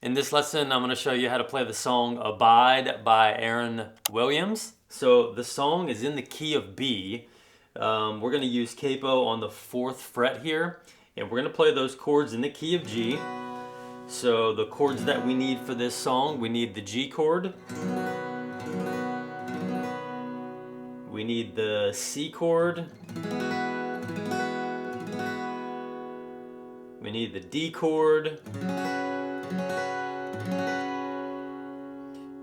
In this lesson, I'm going to show you how to play the song Abide by Aaron Williams. So the song is in the key of B. We're going to use capo on the 4th fret here, and we're going to play those chords in the key of G. So the chords that we need for this song, we need the G chord, we need the C chord, we need the D chord,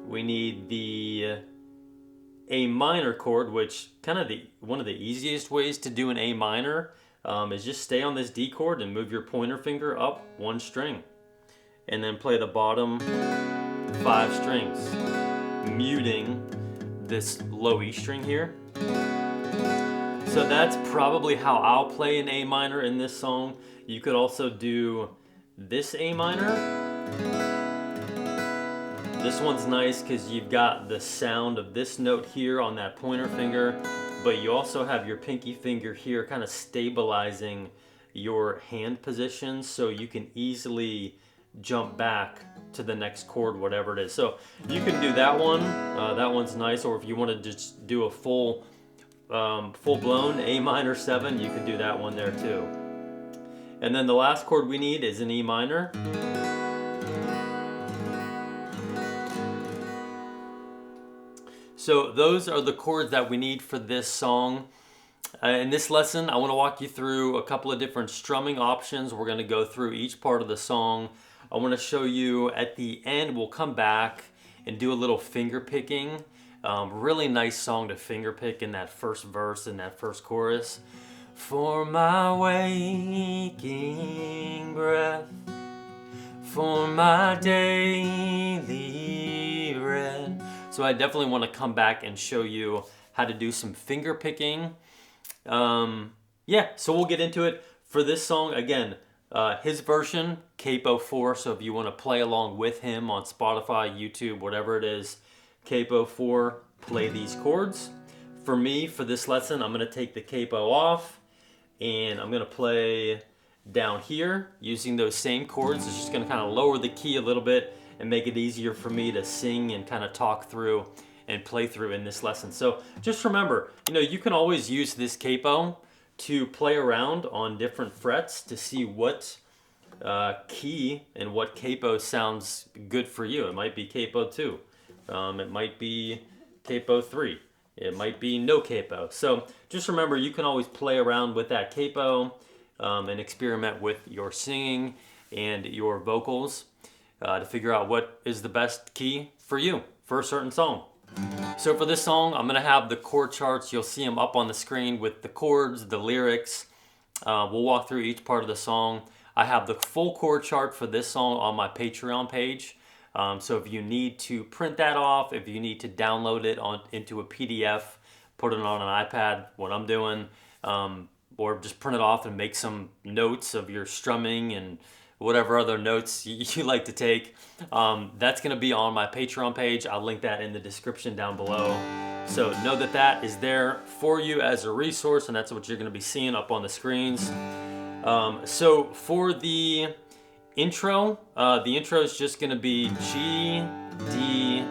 we need the A minor chord, which kind of one of the easiest ways to do an A minor is just stay on this D chord and move your pointer finger up one string. And then play the bottom 5 strings, muting this low E string here. So that's probably how I'll play an A minor in this song. You could also do this A minor. This one's nice because you've got the sound of this note here on that pointer finger, but you also have your pinky finger here kind of stabilizing your hand position so you can easly jump back to the next chord, whatever it is. So you can do that one. That one's nice. Or if you want to just do a full-blown A minor 7, you can do that one there too. And then the last chord we need is an E minor. So those are the chords that we need for this song. In this lesson, I want to walk you through a couple of different strumming options. We're going to go through each part of the song. I want to show you at the end, we'll come back and do a little finger picking. Really nice song to finger pick in that first verse and that first chorus. For my waking breath, for my daily bread. So I definitely want to come back and show you how to do some finger picking. Yeah, so we'll get into it. For this song, again, his version, Capo 4, so if you want to play along with him on Spotify, YouTube, whatever it is, Capo 4, play these chords. For me, for this lesson, I'm going to take the capo off, and I'm going to play down here using those same chords. It's just going to kind of lower the key a little bit and make it easier for me to sing and kind of talk through and play through in this lesson. So just remember, you can always use this capo to play around on different frets to see what key and what capo sounds good for you. It might be capo 2. It might be capo 3. It might be no capo. So just remember, you can always play around with that capo and experiment with your singing and your vocals to figure out what is the best key for you for a certain song. So for this song, I'm going to have the chord charts. You'll see them up on the screen with the chords, the lyrics. We'll walk through each part of the song. I have the full chord chart for this song on my Patreon page. So if you need to print that off, if you need to download it into a PDF, put it on an iPad, what I'm doing, or just print it off and make some notes of your strumming and whatever other notes you like to take, that's going to be on my Patreon page. I'll link that in the description down below. So know that that is there for you as a resource, and that's what you're going to be seeing up on the screens. So for the intro is just going to be G, D,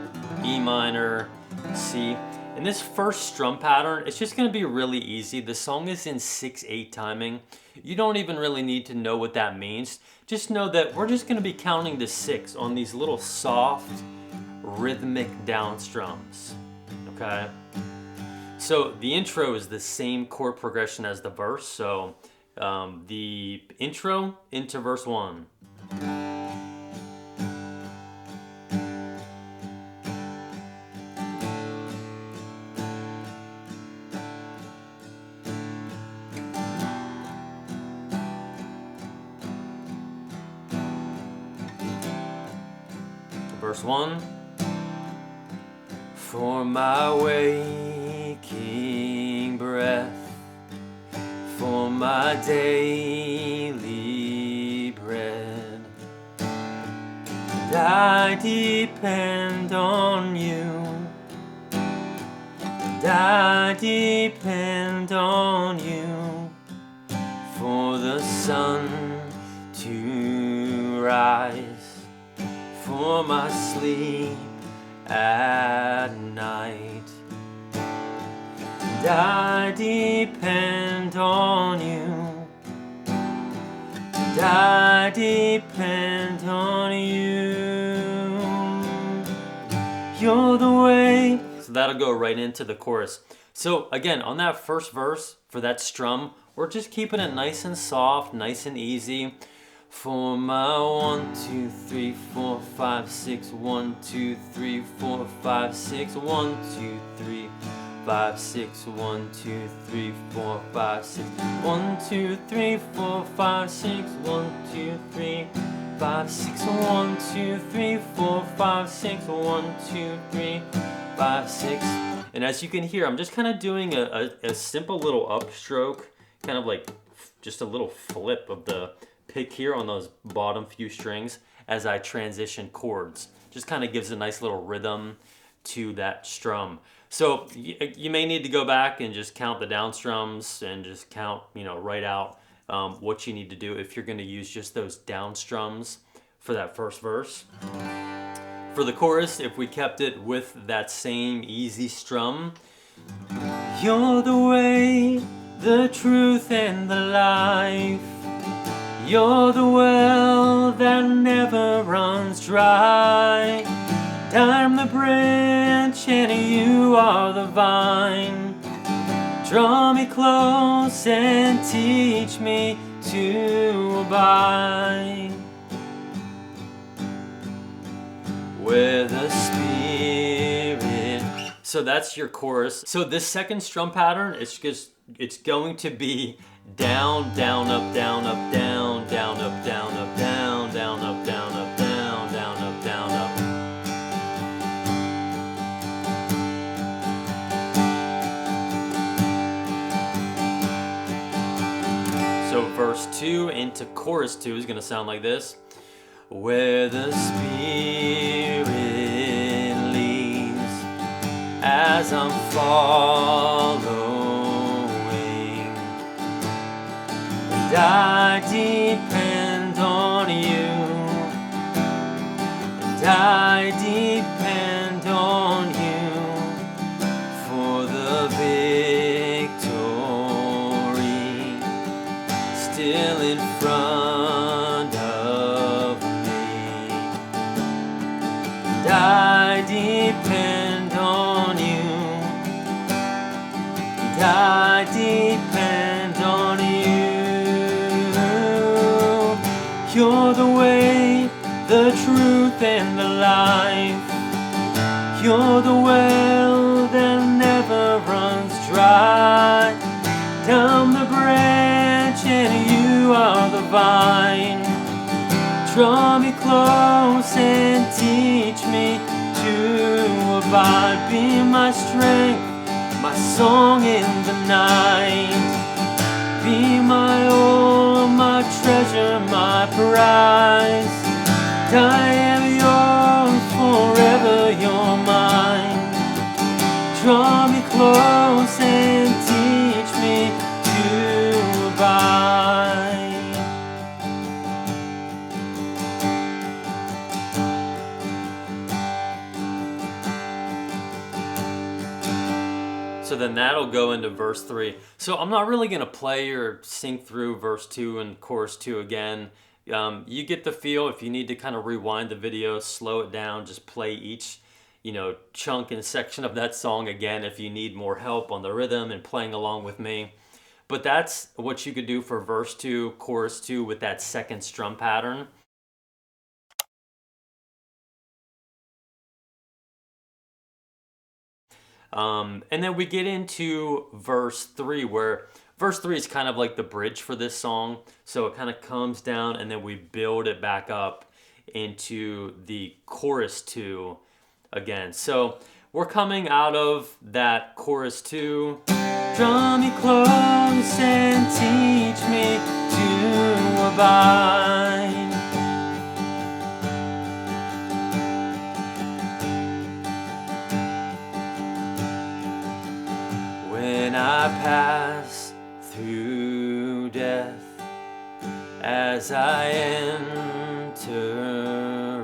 E minor, C. And this first strum pattern, it's just going to be really easy. The song is in 6/8 timing. You don't even really need to know what that means. Just know that we're just going to be counting to 6 on these little soft, rhythmic down strums. Okay? So the intro is the same chord progression as the verse. So the intro into verse 1. Verse 1. For my waking breath, for my daily bread, and I depend on you, and I depend on you, for the sun to rise, for my sleep at night. And I depend on you. And I depend on you. You're the way. So that'll go right into the chorus. So again, on that first verse for that strum, we're just keeping it nice and soft, nice and easy. For my 1, 2, 3, 4, 5, 6, 1, 2, 3, 4, 5, 6, 1, 2, 3, 5, 6, 1, 2, 3, 4, 5, 6, 1, 2, 3, 4, 5, 6, 1, 2, 3, 5, 6, 1, 2, 3, 4, 5, 6, 1, 2, 3, 5, 6. And as you can hear, I'm just kind of doing a simple little upstroke, kind of like just a little flip of the pick here on those bottom few strings as I transition chords. Just kind of gives a nice little rhythm to that strum. So you may need to go back and just count the down strums and just count, write out what you need to do if you're going to use just those down strums for that first verse. For the chorus, if we kept it with that same easy strum, you're the way, the truth, and the life. You're the well that never runs dry. I'm the branch and you are the vine. Draw me close and teach me to abide where the Spirit. So that's your chorus. So this second strum pattern, it's going to be down, down, up, down, up, down, down, up, down, up, down, down, up, down, up, down, down, up, down, up. So verse 2 into chorus 2 is going to sound like this. Where the Spirit leads as I'm following, and I depend on you, and I depend on you for the victory still in front of me, and I depend on you, and I depend on you. You're the way, the truth, and the life. You're the well that never runs dry. I'm the branch and you are the vine. Draw me close and teach me to abide. Be my strength, my song in the night. Be my all, my treasure, my prize. I am yours, forever you're mine. Draw me close and teach me to abide. So then that'll go into verse 3. So I'm not really going to play or sing through verse 2 and chorus 2 again. You get the feel. If you need to kind of rewind the video, slow it down, just play each chunk and section of that song again if you need more help on the rhythm and playing along with me. But that's what you could do for verse 2, chorus 2 with that second strum pattern. And then we get into verse 3, where verse 3 is kind of like the bridge for this song. So it kind of comes down and then we build it back up into the chorus 2 again. So we're coming out of that chorus 2. Draw me close and teach me to abide. When I pass through death, as I enter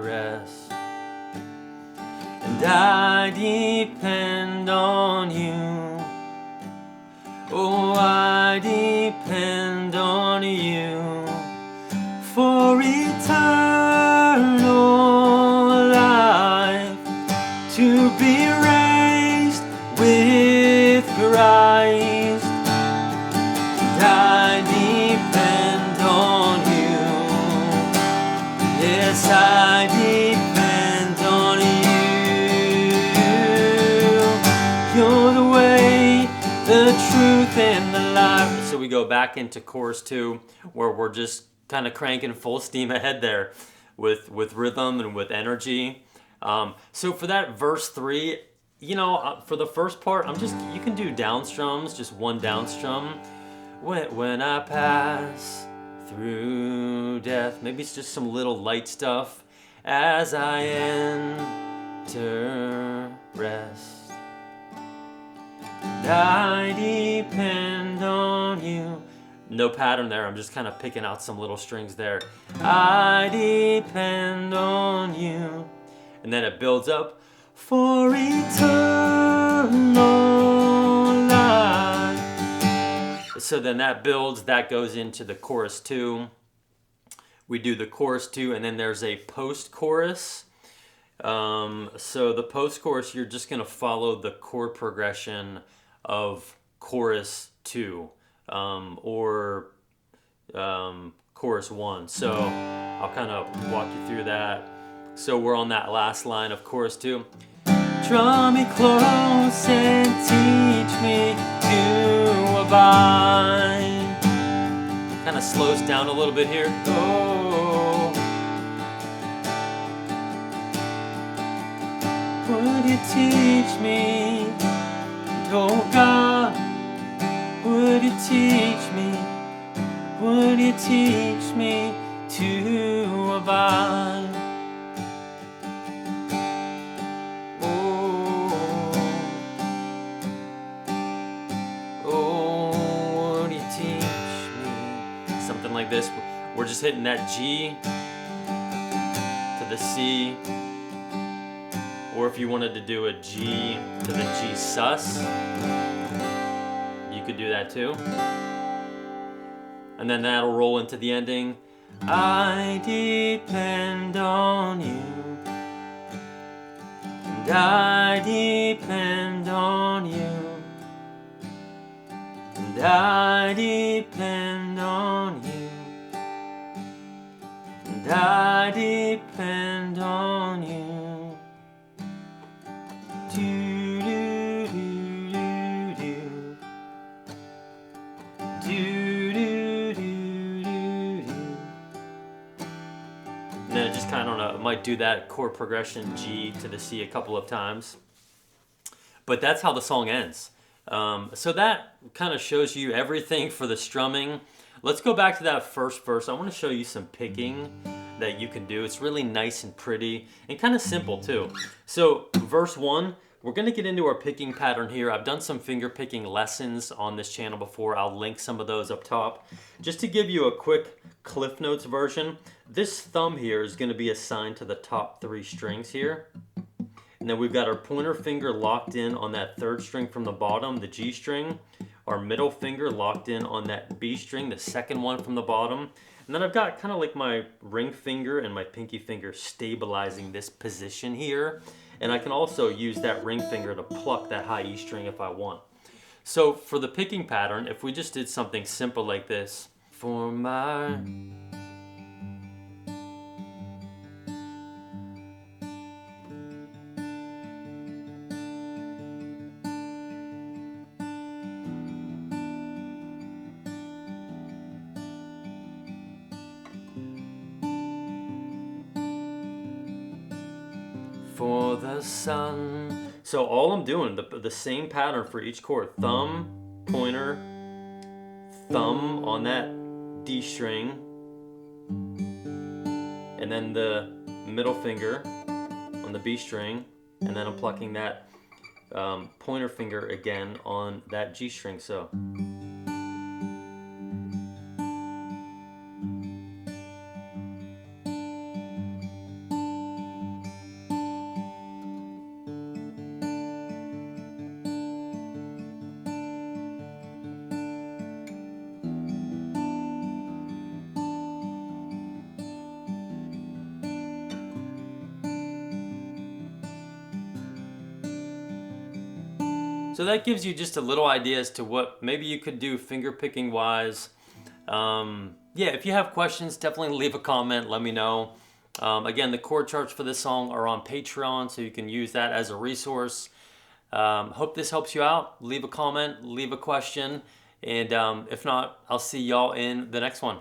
rest, and I depend on you. Oh, I depend on you for eternal life, to be raised with Christ. And I depend on you. Yes, I depend on you. You're the way, the truth, and the life. So we go back into chorus 2, where we're just kind of cranking full steam ahead there with rhythm and with energy. So for that verse 3, for the first part, you can do down strums, just one down strum. When I pass through death, maybe it's just some little light stuff as I enter rest. And I depend on you. No pattern there, I'm just kind of picking out some little strings there. I depend on you. And then it builds up for eternal life. So then that builds, that goes into the chorus 2. We do the chorus 2, and then there's a post-chorus. So the post-chorus, you're just going to follow the chord progression of chorus 2. Or chorus 1. So I'll kind of walk you through that. So we're on that last line of chorus 2. Draw me close and teach me to abide. Kind of slows down a little bit here. Oh, would you teach me? Oh God, would you teach me? Would you teach me to abide? Oh, would you teach me? Something like this. We're just hitting that G to the C. Or if you wanted to do a G to the G sus, you could do that too. And then that'll roll into the ending. I depend on you. And I depend on you. And I depend on you. And I depend on you. Do, do, do, do, do. Do, do, do, do, do. And then it just kind of, it might do that chord progression G to the C a couple of times. But that's how the song ends. So that kind of shows you everything for the strumming. Let's go back to that first verse. I want to show you some picking that you can do. It's really nice and pretty and kind of simple too. So verse 1, we're going to get into our picking pattern here. I've done some finger picking lessons on this channel before. I'll link some of those up top. Just to give you a quick Cliff Notes version, this thumb here is going to be assigned to the top 3 strings here. And then we've got our pointer finger locked in on that 3rd string from the bottom, the G string. Our middle finger locked in on that B string, the 2nd one from the bottom. And then I've got kind of like my ring finger and my pinky finger stabilizing this position here. And I can also use that ring finger to pluck that high E string if I want. So for the picking pattern, if we just did something simple like this. For my... For the sun. So all I'm doing, the same pattern for each chord. Thumb, pointer, thumb on that D string, and then the middle finger on the B string, and then I'm plucking that pointer finger again on that G string. So. So that gives you just a little idea as to what maybe you could do finger picking wise. Yeah, if you have questions, definitely leave a comment. Let me know. Again, the chord charts for this song are on Patreon, so you can use that as a resource. Hope this helps you out. Leave a comment, leave a question, and if not, I'll see y'all in the next one.